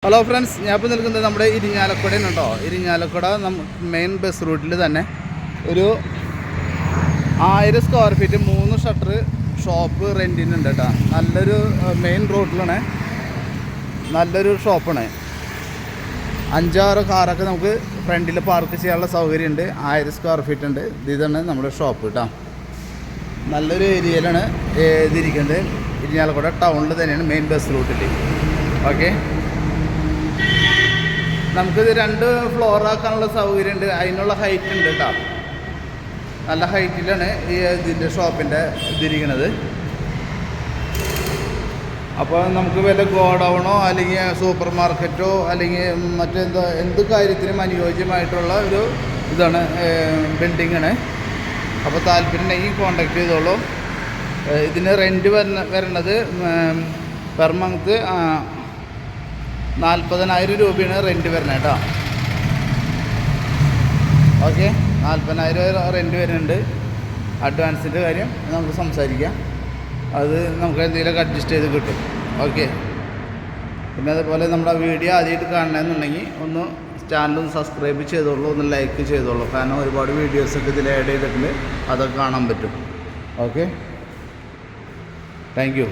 Hello friends, ഞാൻ ഇപ്പോൾ നിൽക്കുന്നത് നമ്മുടെ ഇരിങ്ങാലക്കുടയാണ് കേട്ടോ. ഇരിങ്ങാലക്കുട മെയിൻ ബസ് റൂട്ടിൽ തന്നെ ഒരു 1000 സ്ക്വയർ ഫീറ്റ് 3 ഷട്ടർ ഷോപ്പ് റെൻറ്റിനുണ്ട് കേട്ടോ. നല്ലൊരു മെയിൻ റോഡിലാണ്, നല്ലൊരു ഷോപ്പാണ്. 5-6 കാറൊക്കെ നമുക്ക് ഫ്രണ്ടിൽ പാർക്ക് ചെയ്യാനുള്ള സൗകര്യമുണ്ട്. 1000 സ്ക്വയർ ഫീറ്റ് ഉണ്ട്. ഇതാണ് നമ്മുടെ ഷോപ്പ് കേട്ടോ. നല്ലൊരു ഏരിയയിലാണ് ഇതിരിക്കുന്നത്. ഇരിങ്ങാലക്കുട ടൗണിൽ തന്നെയാണ്, മെയിൻ ബസ് റൂട്ടിൽ. ഓക്കെ, നമുക്കിത് 2 ഫ്ലോറാക്കാനുള്ള സൗകര്യമുണ്ട്. അതിനുള്ള ഹൈറ്റ് ഉണ്ട് കേട്ടോ. നല്ല ഹൈറ്റിലാണ് ഇതിൻ്റെ ഷോപ്പിൻ്റെ ഇതിരിക്കുന്നത്. അപ്പോൾ നമുക്ക് വല്ല ഗോഡൗണോ അല്ലെങ്കിൽ സൂപ്പർ മാർക്കറ്റോ അല്ലെങ്കിൽ എന്ത് കാര്യത്തിനും അനുയോജ്യമായിട്ടുള്ള ഒരു ഇതാണ്, ബിൽഡിങ്ങാണ്. അപ്പോൾ താല്പര്യം ഉണ്ടെങ്കിൽ കോൺടാക്ട് ചെയ്തോളൂ. ഇതിന് റെൻറ്റ് വരുന്നത് പെർ മന്ത് 40,000 രൂപയാണ് റെൻറ്റ് വരുന്നത് കേട്ടോ. ഓക്കെ, 40,000 റെൻറ്റ് വരുന്നുണ്ട്. അഡ്വാൻസിൻ്റെ കാര്യം നമുക്ക് സംസാരിക്കാം. അത് നമുക്ക് എന്തെങ്കിലുമൊക്കെ അഡ്ജസ്റ്റ് ചെയ്ത് കിട്ടും. ഓക്കെ, പിന്നെ അതുപോലെ നമ്മുടെ വീഡിയോ ആദ്യമായിട്ട് കാണണമെന്നുണ്ടെങ്കിൽ ഒന്ന് ചാനലൊന്ന് സബ്സ്ക്രൈബ് ചെയ്തോളൂ, ഒന്ന് ലൈക്ക് ചെയ്തോളൂ. കാരണം ഒരുപാട് വീഡിയോസൊക്കെ ഇതിൽ ആഡ് ചെയ്തിട്ടുണ്ട്, അതൊക്കെ കാണാൻ പറ്റും. Okay, thank you.